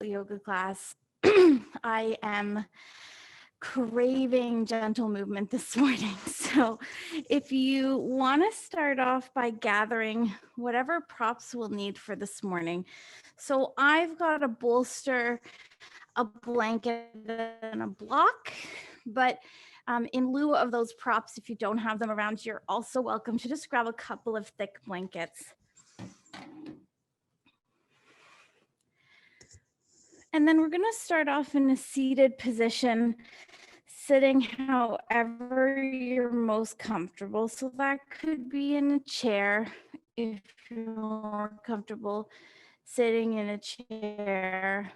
yoga class. I am craving gentle movement this morning. So if you want to start off by gathering whatever props we'll need for this morning. So I've got a bolster, a blanket, and a block, but in lieu of those props, if you don't have them around, you're also welcome to just grab a couple of thick blankets. And then we're going to start off in a seated position, sitting however you're most comfortable. So that could be in a chair if you're more comfortable sitting in a chair.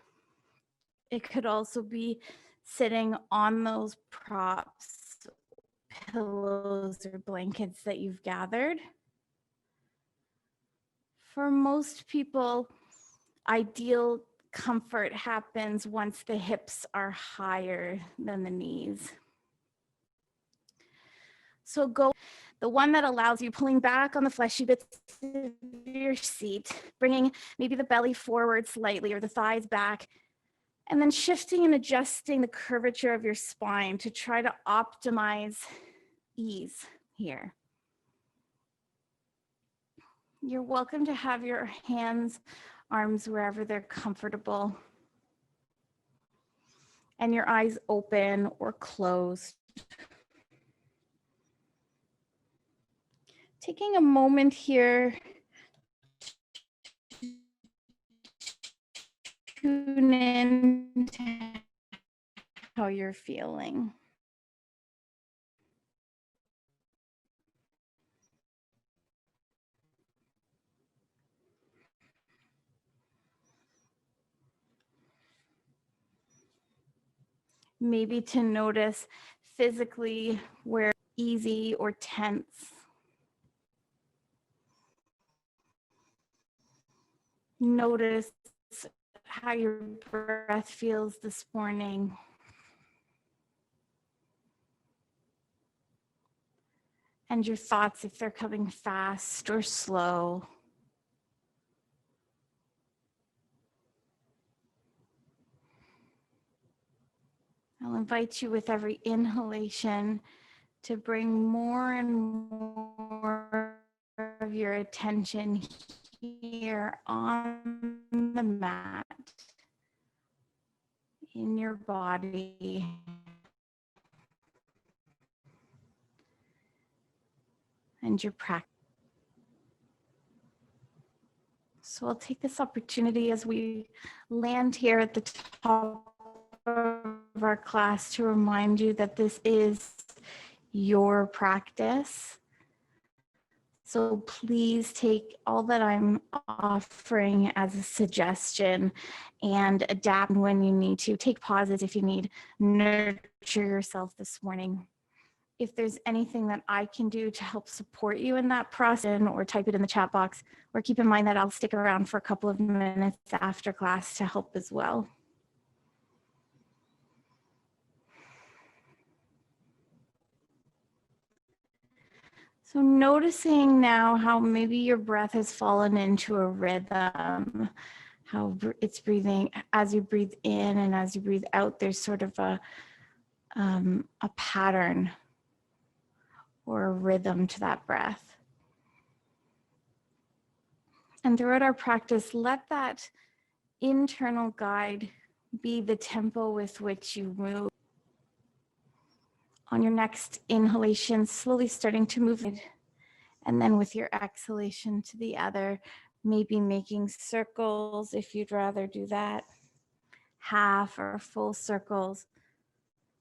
It could also be sitting on those props, pillows, or blankets that you've gathered. For most people, ideal comfort happens once the hips are higher than the knees. So go the one that allows you pulling back on the fleshy bits of your seat, bringing maybe the belly forward slightly or the thighs back, and then shifting and adjusting the curvature of your spine to try to optimize ease here. You're welcome to have your hands, arms wherever they're comfortable, and your eyes open or closed. Taking a moment here to tune in to how you're feeling. Maybe to notice physically where easy or tense. Notice how your breath feels this morning. And your thoughts, if they're coming fast or slow. I'll invite you with every inhalation to bring more and more of your attention here on the mat, in your body. And your practice. So I'll take this opportunity as we land here at the top of our class to remind you that this is your practice. So please take all that I'm offering as a suggestion and adapt when you need to. Take pauses if you need. Nurture yourself this morning. If there's anything that I can do to help support you in that process, or type it in the chat box, or keep in mind that I'll stick around for a couple of minutes after class to help as well. So noticing now how maybe your breath has fallen into a rhythm, how it's breathing, as you breathe in and as you breathe out, there's sort of a pattern or a rhythm to that breath. And throughout our practice, let that internal guide be the tempo with which you move. On your next inhalation, slowly starting to move it. And then with your exhalation to the other, maybe making circles if you'd rather do that, half or full circles,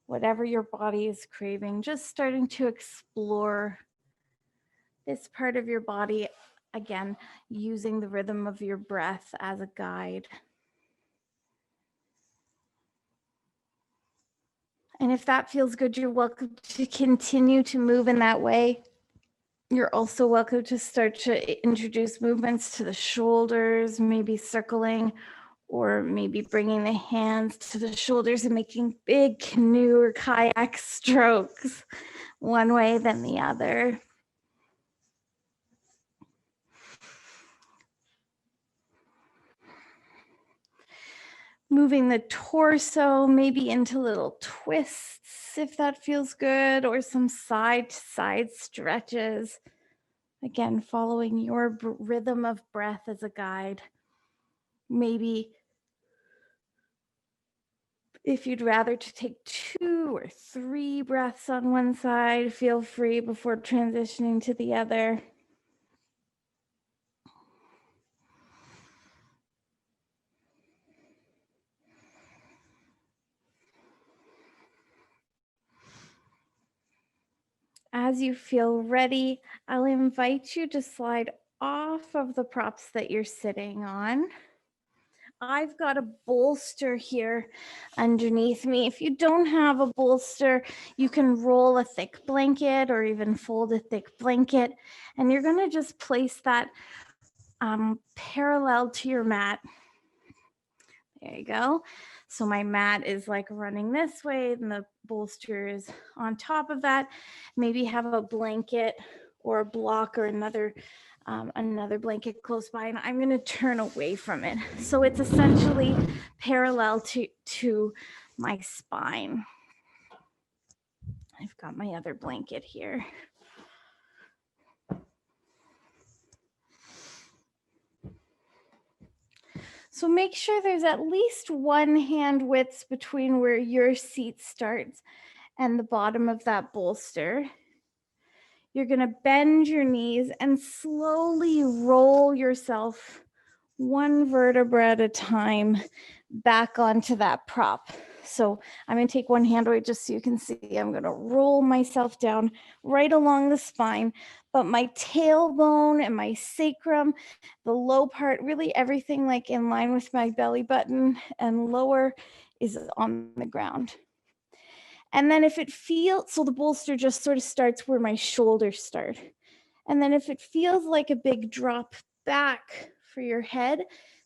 whatever your body is craving, just starting to explore this part of your body, again, using the rhythm of your breath as a guide. And if that feels good, you're welcome to continue to move in that way. You're also welcome to start to introduce movements to the shoulders, maybe circling, or maybe bringing the hands to the shoulders and making big canoe or kayak strokes, one way then the other. moving the torso maybe into little twists if that feels good, or some side to side stretches. Again, following your rhythm of breath as a guide. Maybe if you'd rather to take 2 or 3 breaths on one side, feel free before transitioning to the other. As you feel ready, I'll invite you to slide off of the props that you're sitting on. I've got a bolster here underneath me. If you don't have a bolster, you can roll a thick blanket or even fold a thick blanket, and you're going to just place that parallel to your mat. There you go. So my mat is like running this way and the bolster is on top of that. Maybe have a blanket or a block or another blanket close by, and I'm going to turn away from it. So it's essentially parallel to my spine. I've got my other blanket here. So make sure there's at least 1 hand width between where your seat starts and the bottom of that bolster. You're going to bend your knees and slowly roll yourself 1 vertebra at a time back onto that prop. So I'm going to take 1 hand away just so you can see. I'm going to roll myself down right along the spine, but my tailbone and my sacrum, the low part, really everything like in line with my belly button and lower is on the ground. And then if it feels, so the bolster just sort of starts where my shoulders start. And then if it feels like a big drop back for your head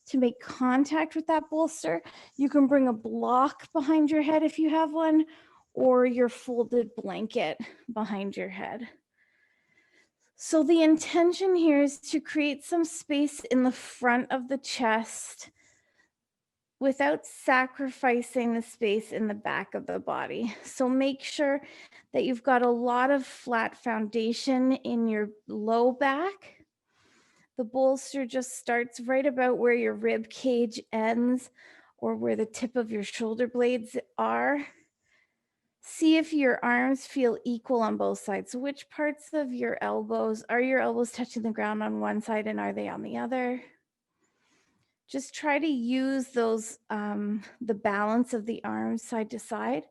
to make contact with that bolster, you can bring a block behind your head if you have one, or your folded blanket behind your head. So the intention here is to create some space in the front of the chest without sacrificing the space in the back of the body. So make sure that you've got a lot of flat foundation in your low back. The bolster just starts right about where your rib cage ends or where the tip of your shoulder blades are. See if your arms feel equal on both sides. So which parts of your elbows, are your elbows touching the ground on one side and are they on the other? Just try to use those, the balance of the arms side to side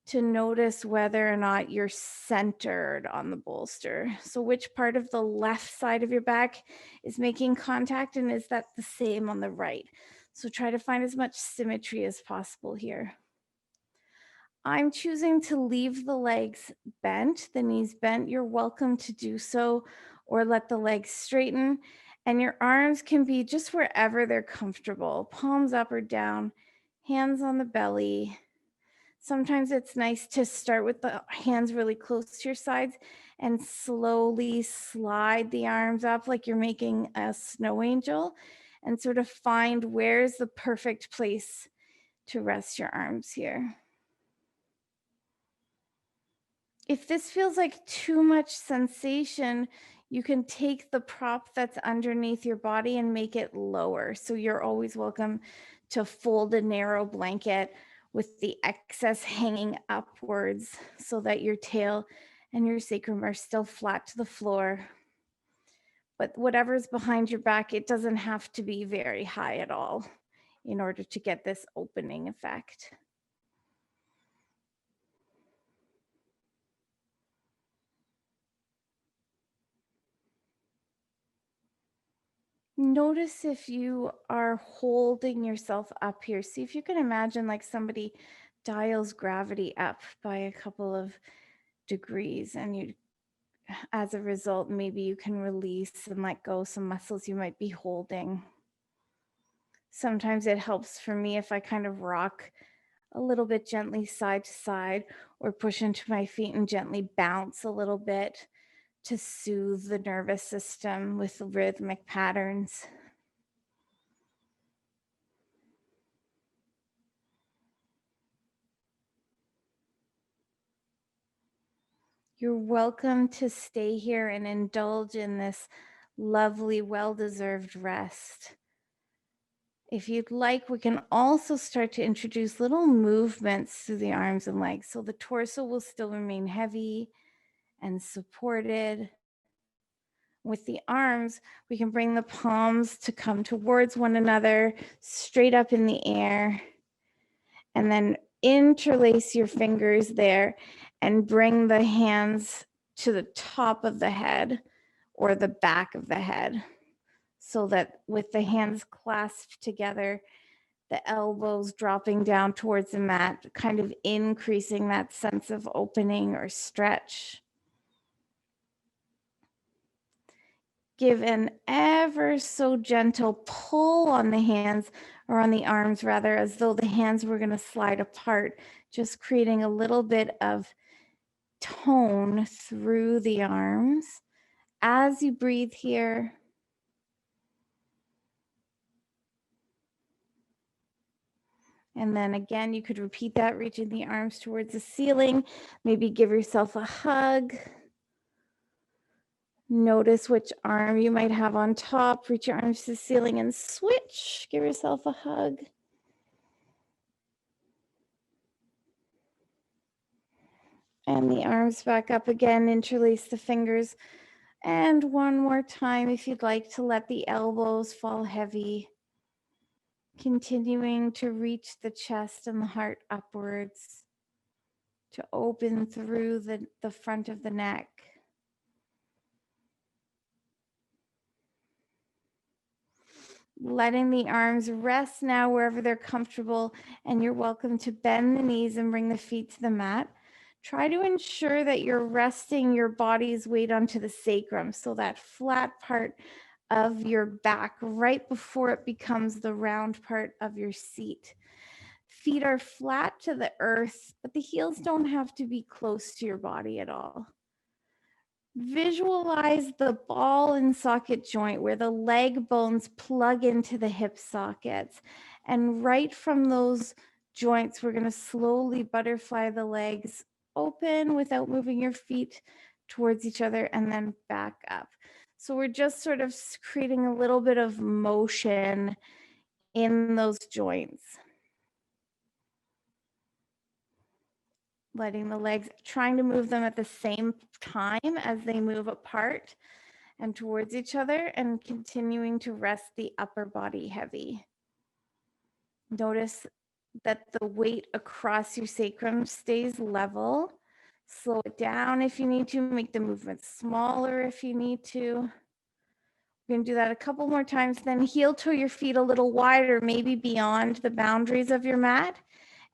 to notice whether or not you're centered on the bolster. So which part of the left side of your back is making contact, and is that the same on the right? So try to find as much symmetry as possible here. I'm choosing to leave the legs bent, the knees bent. You're welcome to do so, or let the legs straighten. And your arms can be just wherever they're comfortable, palms up or down, hands on the belly. Sometimes it's nice to start with the hands really close to your sides and slowly slide the arms up like you're making a snow angel, and sort of find where's the perfect place to rest your arms here. If this feels like too much sensation, you can take the prop that's underneath your body and make it lower. So you're always welcome to fold a narrow blanket with the excess hanging upwards so that your tail and your sacrum are still flat to the floor. But whatever's behind your back, it doesn't have to be very high at all in order to get this opening effect. Notice if you are holding yourself up here. See if you can imagine like somebody dials gravity up by a couple of degrees, and you, as a result, maybe you can release and let go some muscles you might be holding. Sometimes it helps for me if I kind of rock a little bit gently side to side, or push into my feet and gently bounce a little bit to soothe the nervous system with rhythmic patterns. You're welcome to stay here and indulge in this lovely, well-deserved rest. If you'd like, we can also start to introduce little movements through the arms and legs. So the torso will still remain heavy and supported. With the arms, we can bring the palms to come towards one another, straight up in the air, and then interlace your fingers there and bring the hands to the top of the head or the back of the head, so that with the hands clasped together, the elbows dropping down towards the mat, kind of increasing that sense of opening or stretch. Give an ever so gentle pull on the hands, or on the arms rather, as though the hands were going to slide apart, just creating a little bit of tone through the arms. As you breathe here, and then again, you could repeat that, reaching the arms towards the ceiling. Maybe give yourself a hug. Notice which arm you might have on top. Reach your arms to the ceiling and switch. Give yourself a hug. And the arms back up again. Interlace the fingers. And one more time, if you'd like, to let the elbows fall heavy. Continuing to reach the chest and the heart upwards, to open through the front of the neck. Letting the arms rest now wherever they're comfortable, and you're welcome to bend the knees and bring the feet to the mat. Try to ensure that you're resting your body's weight onto the sacrum, so that flat part of your back right before it becomes the round part of your seat. Feet are flat to the earth, but the heels don't have to be close to your body at all. Visualize the ball and socket joint where the leg bones plug into the hip sockets. And right from those joints, we're going to slowly butterfly the legs open without moving your feet towards each other, and then back up. So we're just sort of creating a little bit of motion in those joints. Letting the legs, trying to move them at the same time as they move apart and towards each other, and continuing to rest the upper body heavy. Notice that the weight across your sacrum stays level. Slow it down if you need to, make the movement smaller if you need to. We're going to do that a couple more times, then heel toe your feet a little wider, maybe beyond the boundaries of your mat.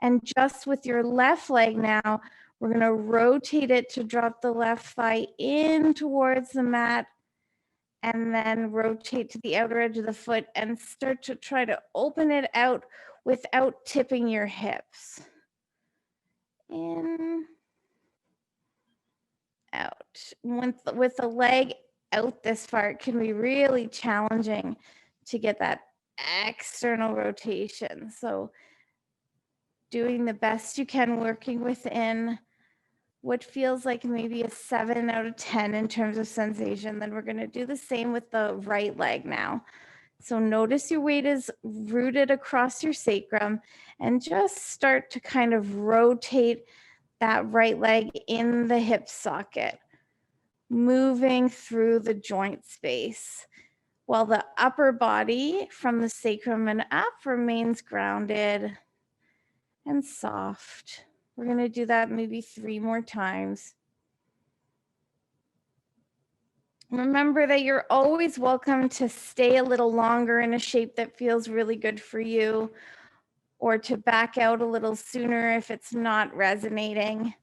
And just with your left leg now, we're going to rotate it to drop the left thigh in towards the mat, and then rotate to the outer edge of the foot and start to try to open it out without tipping your hips. In, out. With the leg out this far, it can be really challenging to get that external rotation. So doing the best you can, working within what feels like maybe a 7 out of 10 in terms of sensation. Then we're going to do the same with the right leg now. So notice your weight is rooted across your sacrum, and just start to kind of rotate that right leg in the hip socket, moving through the joint space, while the upper body from the sacrum and up remains grounded and soft. We're going to do that maybe 3 more times. Remember that you're always welcome to stay a little longer in a shape that feels really good for you, or to back out a little sooner if it's not resonating.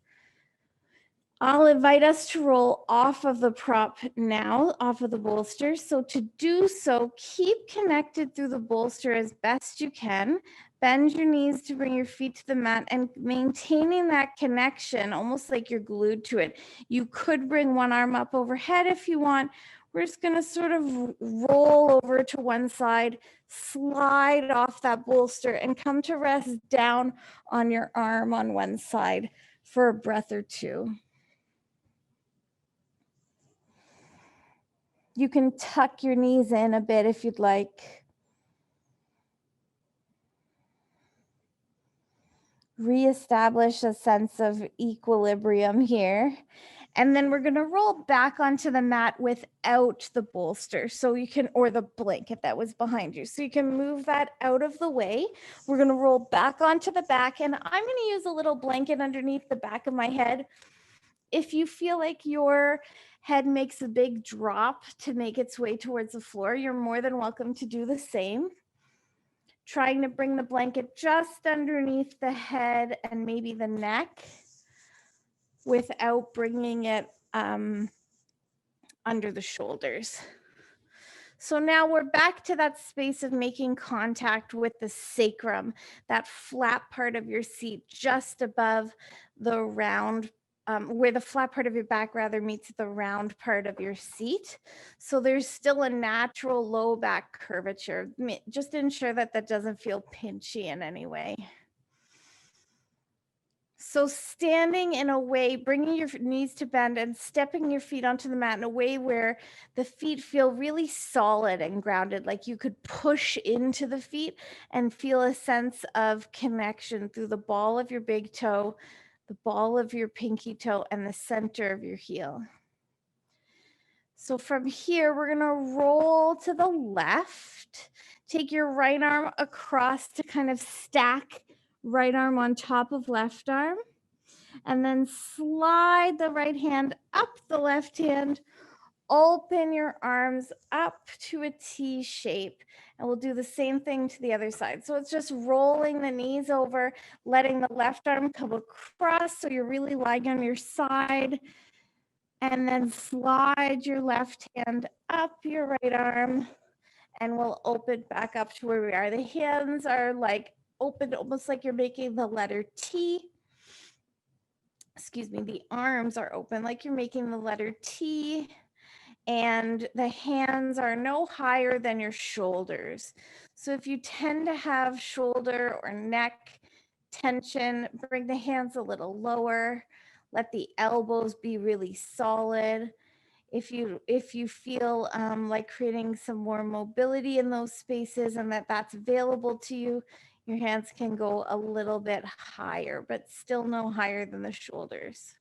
I'll invite us to roll off of the prop now, off of the bolster. So to do so, keep connected through the bolster as best you can. Bend your knees to bring your feet to the mat, and maintaining that connection, almost like you're glued to it. You could bring one arm up overhead if you want. We're just going to sort of roll over to one side, slide off that bolster, and come to rest down on your arm on one side for a breath or two. You can tuck your knees in a bit if you'd like. Reestablish a sense of equilibrium here. And then we're going to roll back onto the mat without the bolster. So you can, or the blanket that was behind you. So you can move that out of the way. We're going to roll back onto the back, and I'm going to use a little blanket underneath the back of my head. If you feel like your head makes a big drop to make its way towards the floor, you're more than welcome to do the same. Trying to bring the blanket just underneath the head and maybe the neck without bringing it under the shoulders. So now we're back to that space of making contact with the sacrum, that flat part of your seat just above the round, where the flat part of your back rather meets the round part of your seat. So there's still a natural low back curvature. Just ensure that that doesn't feel pinchy in any way. So standing in a way, bringing your knees to bend and stepping your feet onto the mat in a way where the feet feel really solid and grounded, like you could push into the feet and feel a sense of connection through the ball of your big toe, the ball of your pinky toe, and the center of your heel. So from here, we're gonna roll to the left. Take your right arm across to kind of stack right arm on top of left arm. And then slide the right hand up the left hand. Open your arms up to a T shape. And we'll do the same thing to the other side. So it's just rolling the knees over, letting the left arm come across so you're really lying on your side. And then slide your left hand up your right arm, and we'll open back up to where we are. The hands are like open, almost like you're making the letter T. Excuse me, the arms are open like you're making the letter T, and the hands are no higher than your shoulders. So if you tend to have shoulder or neck tension, bring the hands a little lower. Let the elbows be really solid. If you feel like creating some more mobility in those spaces and that's available to you, your hands can go a little bit higher, but still no higher than the shoulders.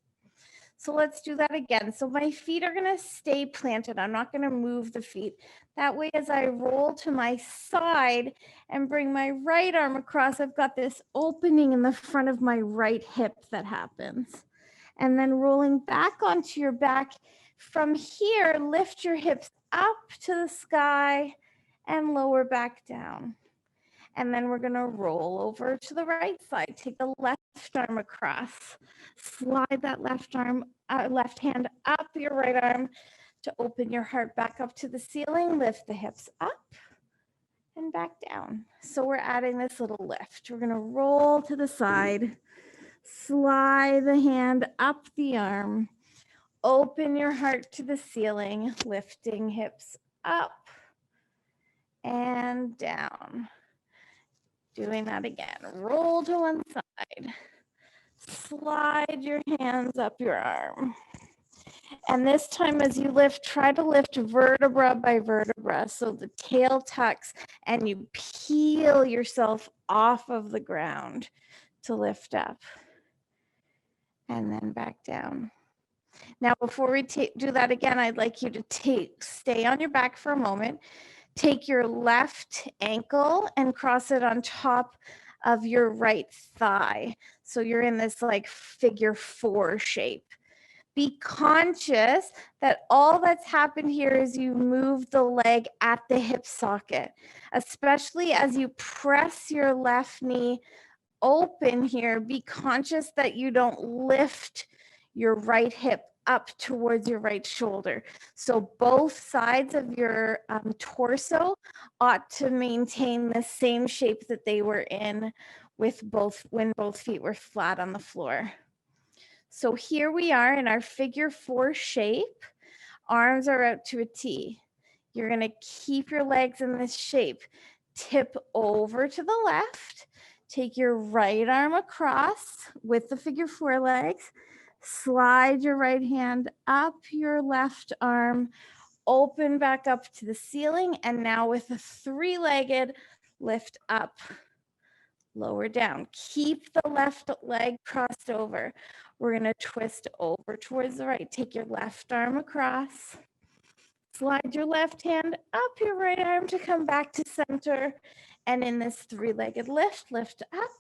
So let's do that again. So my feet are going to stay planted. I'm not going to move the feet. That way, as I roll to my side and bring my right arm across, I've got this opening in the front of my right hip that happens. And then rolling back onto your back. From here, lift your hips up to the sky and lower back down. And then we're going to roll over to the right side. Take the left arm across. Slide that left hand up your right arm to open your heart back up to the ceiling. Lift the hips up and back down. So we're adding this little lift. We're going to roll to the side. Slide the hand up the arm. Open your heart to the ceiling, lifting hips up and down. Doing that again. Roll to one side. Slide your hands up your arm. And this time as you lift, try to lift vertebra by vertebra. So the tail tucks and you peel yourself off of the ground to lift up. And then back down. Now, before we do that again, I'd like you to stay on your back for a moment. Take your left ankle and cross it on top of your right thigh. So you're in this like figure 4 shape. Be conscious that all that's happened here is you move the leg at the hip socket, especially as you press your left knee open here. Be conscious that you don't lift your right hip up towards your right shoulder. So both sides of your torso ought to maintain the same shape that they were in when both feet were flat on the floor. So here we are in our figure 4 shape. Arms are out to a T. You're going to keep your legs in this shape. Tip over to the left. Take your right arm across with the figure 4 legs. Slide your right hand up your left arm. open back up to the ceiling. And now with a three-legged lift up, lower down. Keep the left leg crossed over. We're going to twist over towards the right. Take your left arm across. Slide your left hand up your right arm to come back to center. And in this three-legged lift, lift up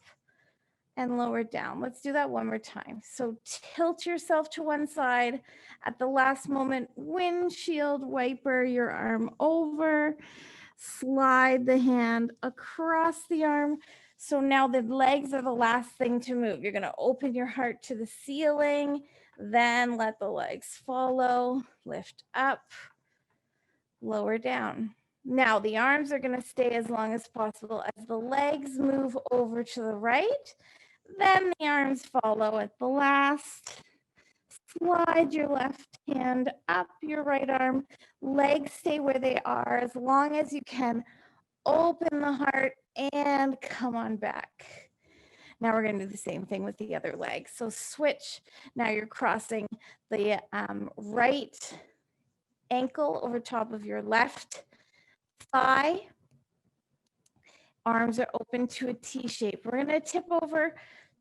and lower down. Let's do that one more time. So tilt yourself to one side. At the last moment, windshield wiper your arm over. Slide the hand across the arm. So now the legs are the last thing to move. You're going to open your heart to the ceiling, then let the legs follow. Lift up, lower down. Now the arms are going to stay as long as possible as the legs move over to the right. Then the arms follow at the last. Slide your left hand up your right arm. Legs stay where they are as long as you can. Open the heart and come on back. Now we're going to do the same thing with the other leg. So switch. Now you're crossing the right ankle over top of your left thigh. Arms are open to a T shape. We're going to tip over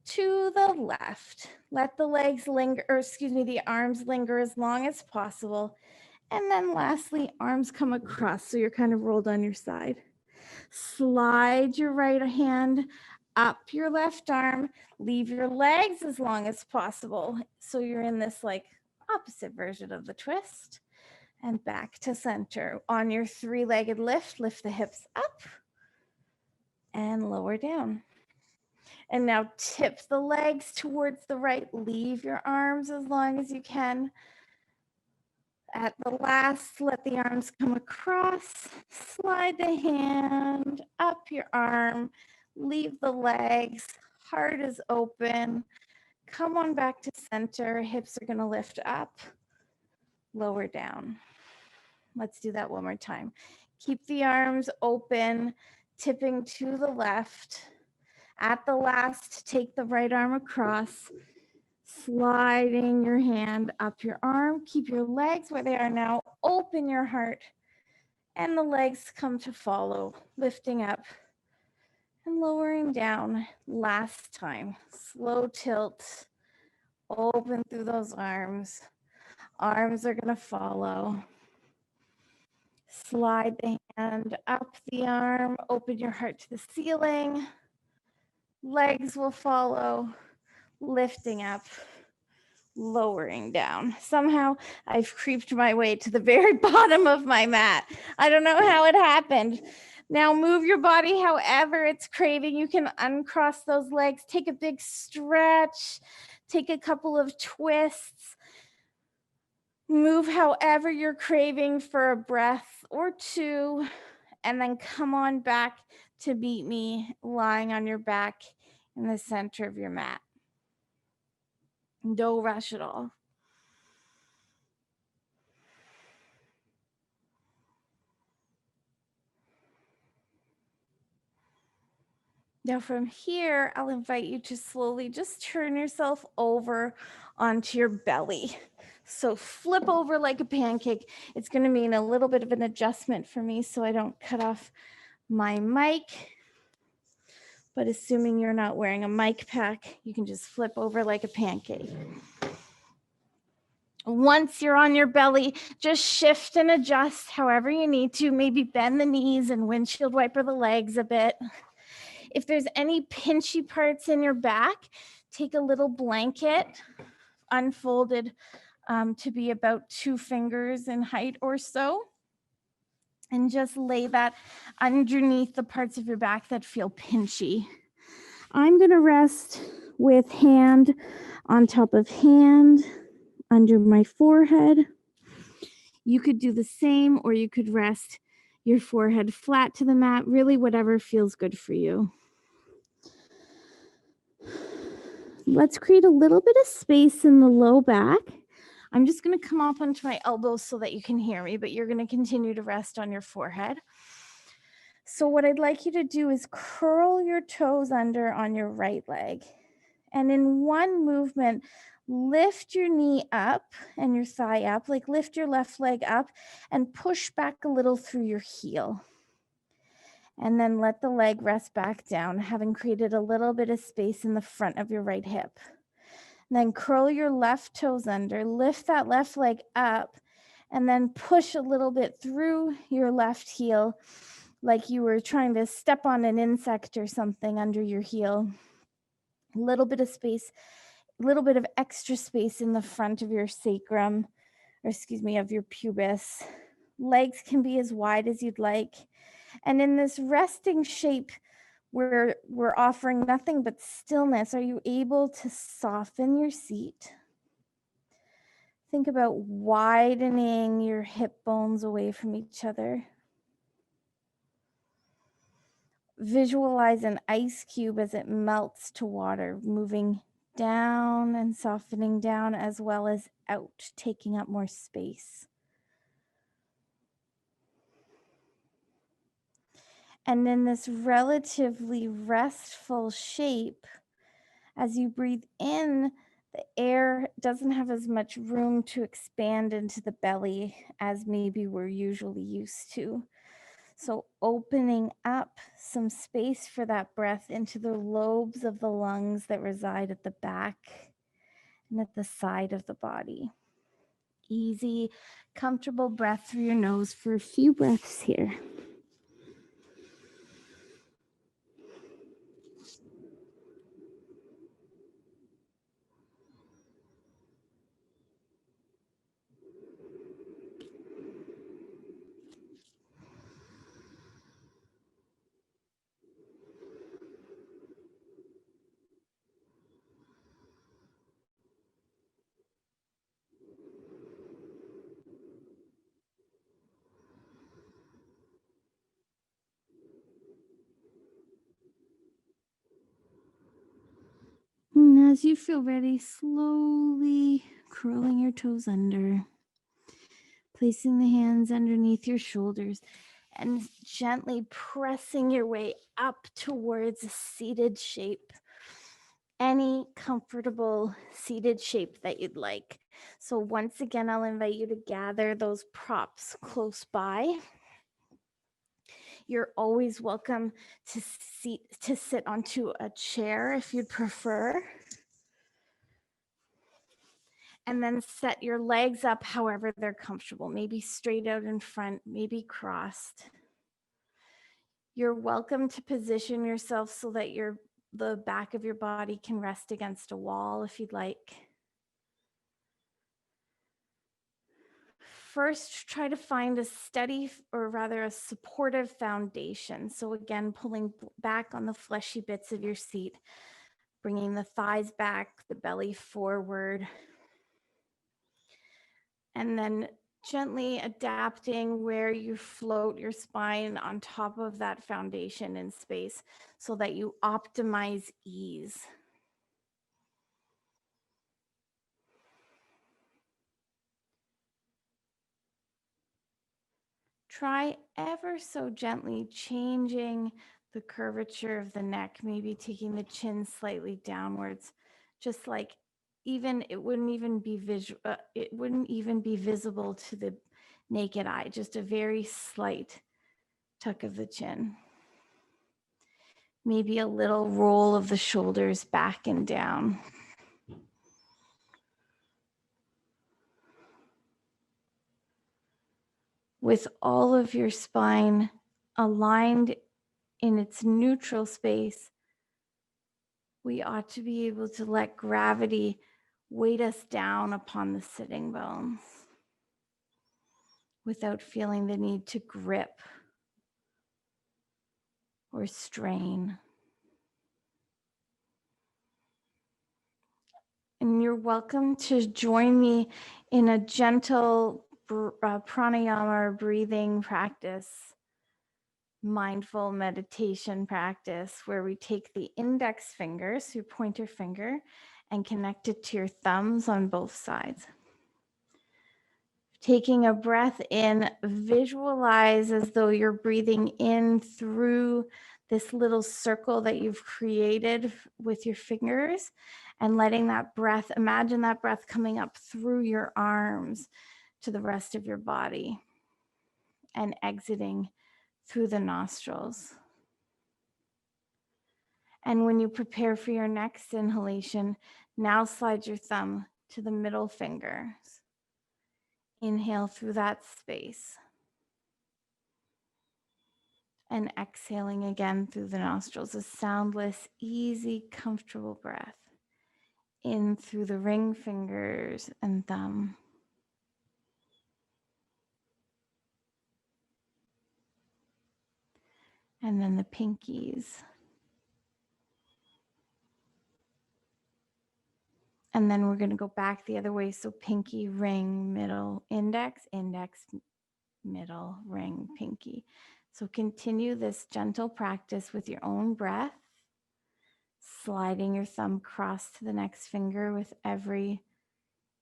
to the left. Let the legs linger, or excuse me, the arms linger as long as possible. And then lastly, arms come across. So you're kind of rolled on your side. Slide your right hand up your left arm. Leave your legs as long as possible. So you're in this like opposite version of the twist. And back to center. On your three-legged lift, lift the hips up and lower down. And now tip the legs towards the right. Leave your arms as long as you can. At the last, let the arms come across. Slide the hand up your arm. Leave the legs. Heart is open. Come on back to center. Hips are going to lift up, lower down. Let's do that one more time. Keep the arms open, tipping to the left. At the last, take the right arm across, sliding your hand up your arm. Keep your legs where they are now. Open your heart, and the legs come to follow, lifting up and lowering down. Last time, slow tilt, open through those arms. Arms are going to follow. Slide the hand up the arm, open your heart to the ceiling. Legs will follow, lifting up, lowering down. Somehow I've creeped my way to the very bottom of my mat. I don't know how it happened. Now move your body however it's craving. You can uncross those legs, take a big stretch, take a couple of twists. Move however you're craving for a breath or two, and then come on back to meet me lying on your back in the center of your mat. No rush at all. Now from here, I'll invite you to slowly just turn yourself over onto your belly. So flip over like a pancake. It's going to mean a little bit of an adjustment for me so I don't cut off my mic. But assuming you're not wearing a mic pack, you can just flip over like a pancake. Once you're on your belly, just shift and adjust however you need to. Maybe bend the knees and windshield wiper the legs a bit. If there's any pinchy parts in your back, take a little blanket, unfolded to be about 2 fingers in height or so, and just lay that underneath the parts of your back that feel pinchy. I'm going to rest with hand on top of hand under my forehead. You could do the same, or you could rest your forehead flat to the mat, really whatever feels good for you. Let's create a little bit of space in the low back. I'm just going to come up onto my elbows so that you can hear me, but you're going to continue to rest on your forehead. So what I'd like you to do is curl your toes under on your right leg. And in one movement, lift your knee up and your thigh up, like lift your left leg up and push back a little through your heel. And then let the leg rest back down, having created a little bit of space in the front of your right hip. Then curl your left toes under, lift that left leg up, and then push a little bit through your left heel, like you were trying to step on an insect or something under your heel. A little bit of space, a little bit of extra space in the front of your sacrum, or excuse me, of your pubis. Legs can be as wide as you'd like. And in this resting shape, where we're offering nothing but stillness, are you able to soften your seat? Think about widening your hip bones away from each other. Visualize an ice cube as it melts to water, moving down and softening down as well as out, taking up more space. And in this relatively restful shape, as you breathe in, the air doesn't have as much room to expand into the belly as maybe we're usually used to. So opening up some space for that breath into the lobes of the lungs that reside at the back and at the side of the body. Easy, comfortable breath through your nose for a few breaths here. And as you feel ready, slowly curling your toes under, placing the hands underneath your shoulders, and gently pressing your way up towards a seated shape. Any comfortable seated shape that you'd like. So once again, I'll invite you to gather those props close by. You're always welcome to sit onto a chair if you'd prefer. And then set your legs up however they're comfortable, maybe straight out in front, maybe crossed. You're welcome to position yourself so that the back of your body can rest against a wall if you'd like. First, try to find a steady, or rather a supportive foundation. So again, pulling back on the fleshy bits of your seat, bringing the thighs back, the belly forward, and then gently adapting where you float your spine on top of that foundation in space so that you optimize ease. Try ever so gently changing the curvature of the neck, maybe taking the chin slightly downwards, just like it wouldn't even be visible to the naked eye, just a very slight tuck of the chin. Maybe a little roll of the shoulders back and down. With all of your spine aligned in its neutral space, we ought to be able to let gravity weight us down upon the sitting bones without feeling the need to grip or strain. And you're welcome to join me in a gentle pranayama breathing practice, mindful meditation practice, where we take the index finger, so your pointer finger, and connect it to your thumbs on both sides. Taking a breath in, visualize as though you're breathing in through this little circle that you've created with your fingers, and letting that breath, imagine that breath coming up through your arms to the rest of your body and exiting through the nostrils. And when you prepare for your next inhalation, now slide your thumb to the middle fingers. Inhale through that space. And exhaling again through the nostrils, a soundless, easy, comfortable breath. In through the ring fingers and thumb. And then the pinkies. And then we're going to go back the other way. So pinky, ring, middle, index, index, middle, ring, pinky. So continue this gentle practice with your own breath, sliding your thumb across to the next finger with every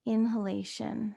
inhalation.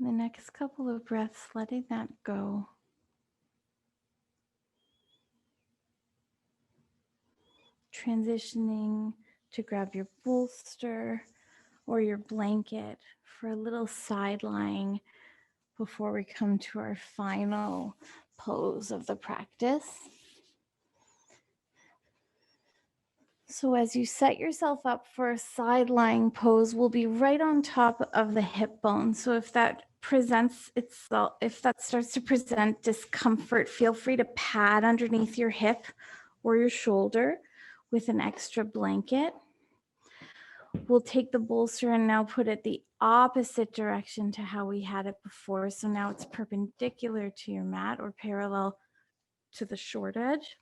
The next couple of breaths, letting that go. Transitioning to grab your bolster or your blanket for a little side lying before we come to our final pose of the practice. So as you set yourself up for a side lying pose, we'll be right on top of the hip bone. So if that presents itself, if that starts to present discomfort, feel free to pad underneath your hip or your shoulder with an extra blanket. We'll take the bolster and now put it the opposite direction to how we had it before. So now it's perpendicular to your mat or parallel to the short edge.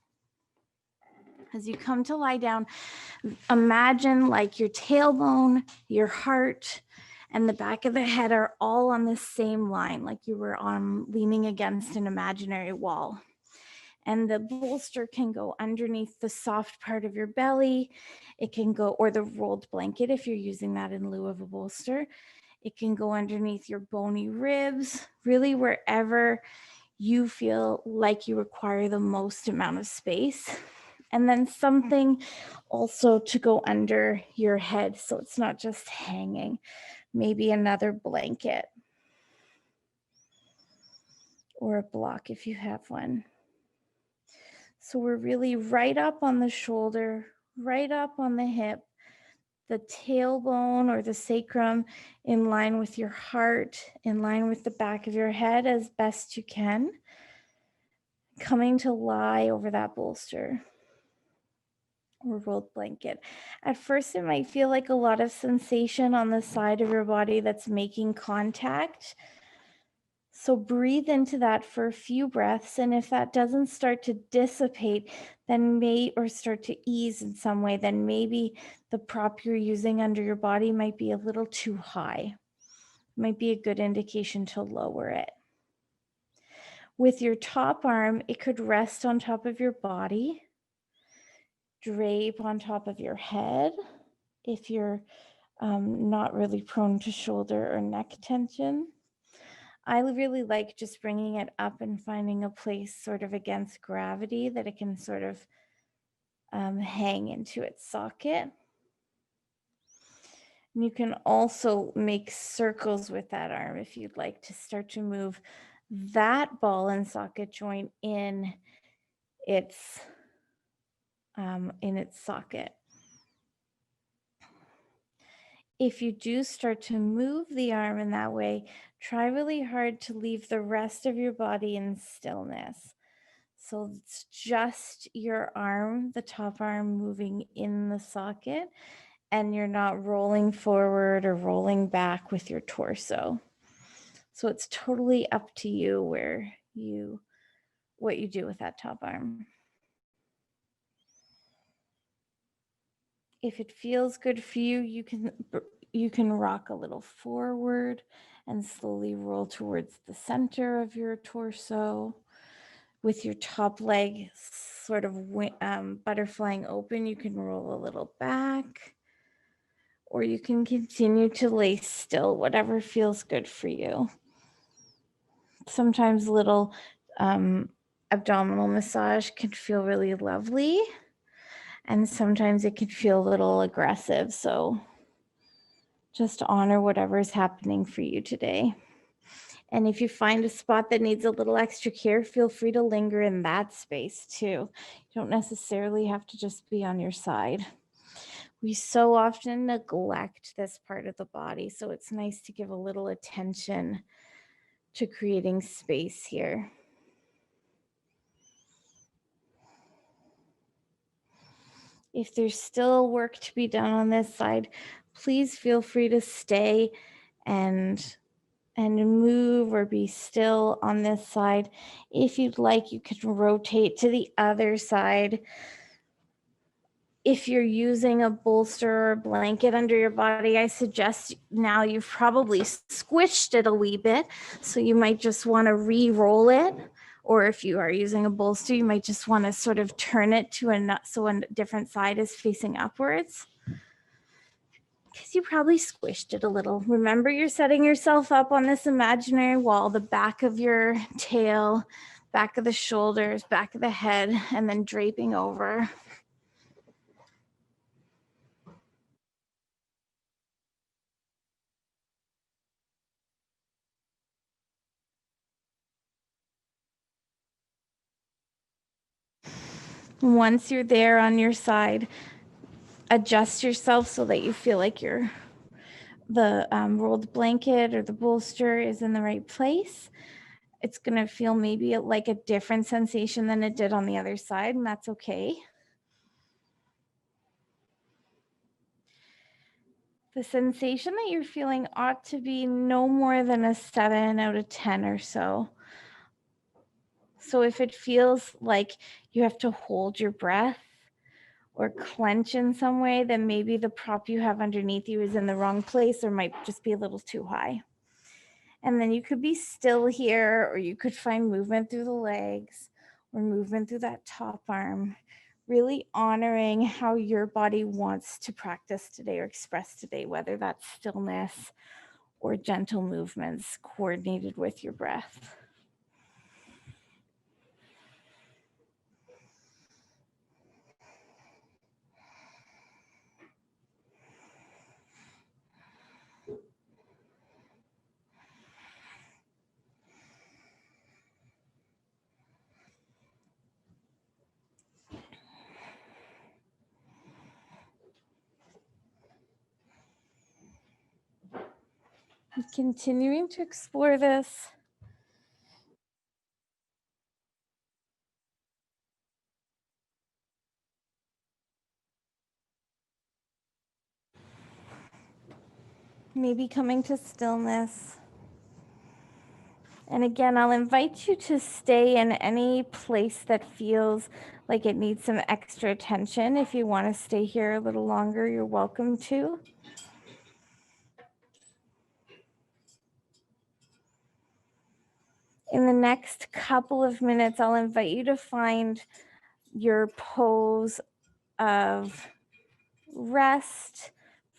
As you come to lie down, imagine like your tailbone, your heart, and the back of the head are all on the same line, like you were leaning against an imaginary wall. And the bolster can go underneath the soft part of your belly. It can go, or the rolled blanket if you're using that in lieu of a bolster. It can go underneath your bony ribs, really wherever you feel like you require the most amount of space. And then something also to go under your head so it's not just hanging. Maybe another blanket or a block if you have one. So we're really right up on the shoulder, right up on the hip, the tailbone or the sacrum in line with your heart, in line with the back of your head as best you can. Coming to lie over that bolster or rolled blanket. At first, it might feel like a lot of sensation on the side of your body that's making contact. So breathe into that for a few breaths. And if that doesn't start to dissipate, then or start to ease in some way, then maybe the prop you're using under your body might be a little too high. Might be a good indication to lower it. With your top arm, it could rest on top of your body, drape on top of your head. If you're not really prone to shoulder or neck tension. I really like just bringing it up and finding a place sort of against gravity that it can sort of hang into its socket. And you can also make circles with that arm if you'd like to start to move that ball and socket joint in its socket. If you do start to move the arm in that way, try really hard to leave the rest of your body in stillness. So it's just your arm, the top arm, moving in the socket, and you're not rolling forward or rolling back with your torso. So it's totally up to you what you do with that top arm. If it feels good for you, you can rock a little forward and slowly roll towards the center of your torso. With your top leg sort of butterflying open, you can roll a little back, or you can continue to lay still, whatever feels good for you. Sometimes a little abdominal massage can feel really lovely, and sometimes it can feel a little aggressive. So just honor whatever is happening for you today. And if you find a spot that needs a little extra care, feel free to linger in that space too. You don't necessarily have to just be on your side. We so often neglect this part of the body, so it's nice to give a little attention to creating space here. If there's still work to be done on this side, please feel free to stay and move or be still on this side. If you'd like, you can rotate to the other side. If you're using a bolster or blanket under your body, I suggest now you've probably squished it a wee bit, so you might just want to re-roll it. Or if you are using a bolster, you might just want to sort of turn it to so a different side is facing upwards, because you probably squished it a little. Remember, you're setting yourself up on this imaginary wall, the back of your tail, back of the shoulders, back of the head, and then draping over. Once you're there on your side, adjust yourself so that you feel like the rolled blanket or the bolster is in the right place. It's going to feel maybe like a different sensation than it did on the other side, and that's okay. The sensation that you're feeling ought to be no more than a 7 out of 10 or so. So if it feels like you have to hold your breath or clench in some way, then maybe the prop you have underneath you is in the wrong place or might just be a little too high. And then you could be still here, or you could find movement through the legs or movement through that top arm, really honoring how your body wants to practice today or express today, whether that's stillness or gentle movements coordinated with your breath. Continuing to explore this. Maybe coming to stillness. And again, I'll invite you to stay in any place that feels like it needs some extra attention. If you want to stay here a little longer, you're welcome to. In the next couple of minutes, I'll invite you to find your pose of rest,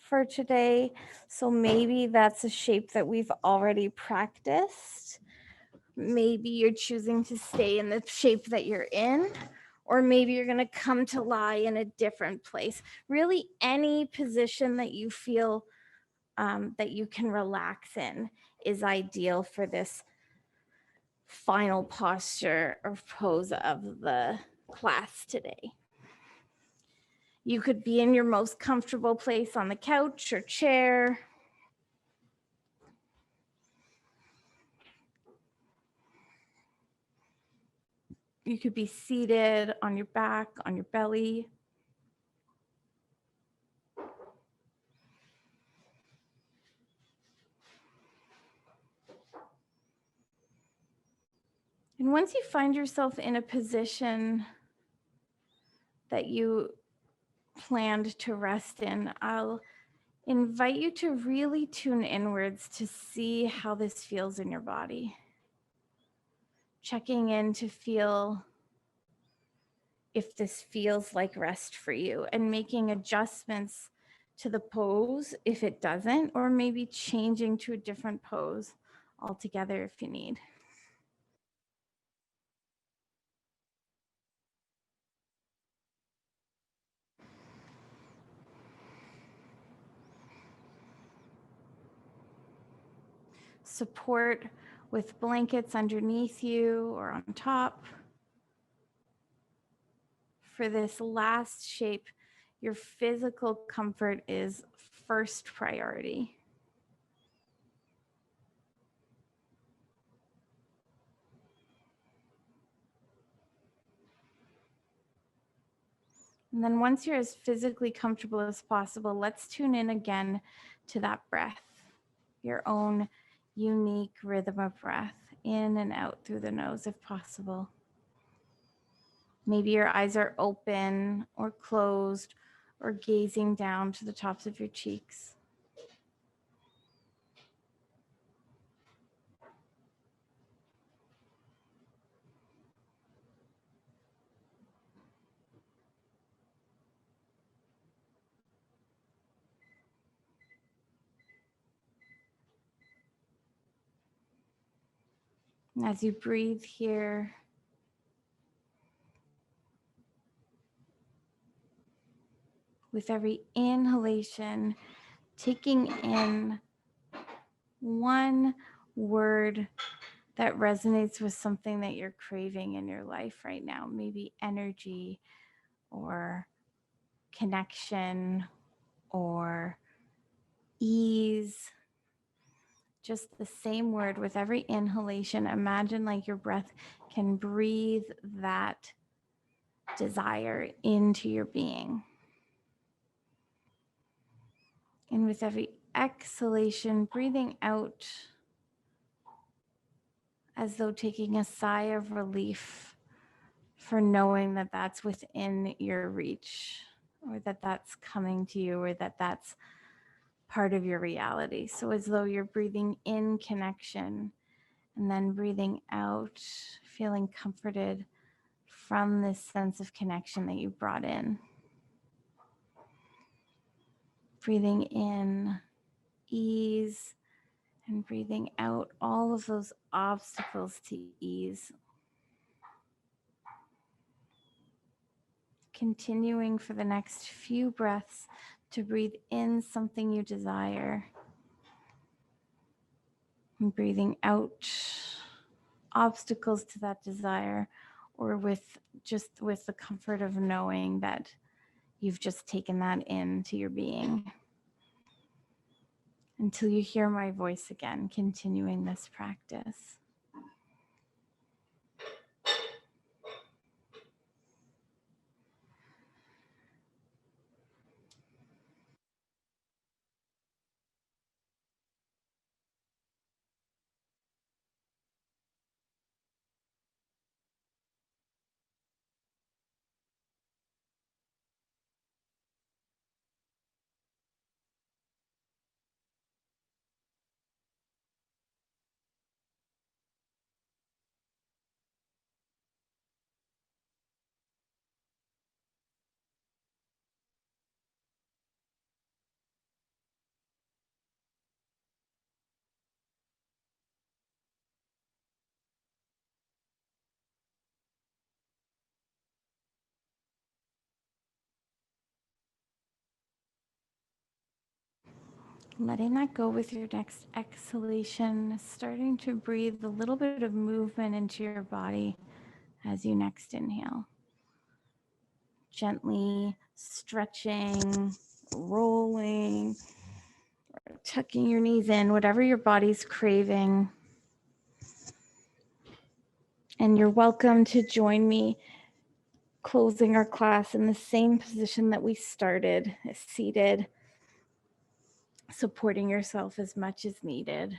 for today. So maybe that's a shape that we've already practiced. Maybe you're choosing to stay in the shape that you're in, or maybe you're going to come to lie in a different place. Really, any position that you feel that you can relax in is ideal for this final posture or pose of the class today. You could be in your most comfortable place on the couch or chair. You could be seated on your back, on your belly. And once you find yourself in a position that you planned to rest in, I'll invite you to really tune inwards to see how this feels in your body. Checking in to feel if this feels like rest for you, and making adjustments to the pose if it doesn't, or maybe changing to a different pose altogether if you need. Support with blankets underneath you or on top. For this last shape, your physical comfort is first priority. And then once you're as physically comfortable as possible, let's tune in again to that breath, your own unique rhythm of breath, in and out through the nose if possible. Maybe your eyes are open or closed or gazing down to the tops of your cheeks. And as you breathe here, with every inhalation, taking in one word that resonates with something that you're craving in your life right now, maybe energy or connection or ease. Just the same word with every inhalation. Imagine like your breath can breathe that desire into your being. And with every exhalation, breathing out as though taking a sigh of relief for knowing that that's within your reach, or that that's coming to you, or that that's part of your reality. So as though you're breathing in connection and then breathing out, feeling comforted from this sense of connection that you brought in. Breathing in ease and breathing out all of those obstacles to ease. Continuing for the next few breaths to breathe in something you desire and breathing out obstacles to that desire, or with the comfort of knowing that you've just taken that into your being. Until you hear my voice again, continuing this practice. Letting that go with your next exhalation, starting to breathe a little bit of movement into your body as you next inhale. Gently stretching, rolling, tucking your knees in, whatever your body's craving. And you're welcome to join me closing our class in the same position that we started, seated, supporting yourself as much as needed.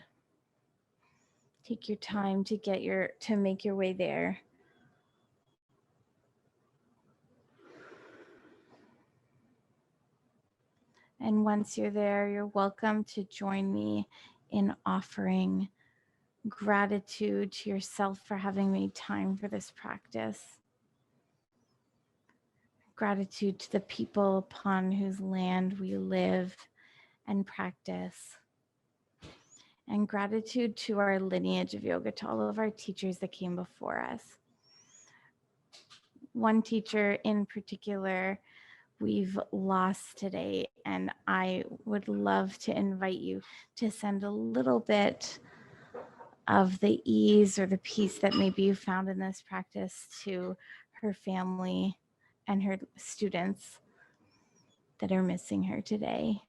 Take your time to make your way there. And once you're there, you're welcome to join me in offering gratitude to yourself for having made time for this practice. Gratitude to the people upon whose land we live and practice. And gratitude to our lineage of yoga, to all of our teachers that came before us. One teacher in particular we've lost today, and I would love to invite you to send a little bit of the ease or the peace that maybe you found in this practice to her family and her students that are missing her today.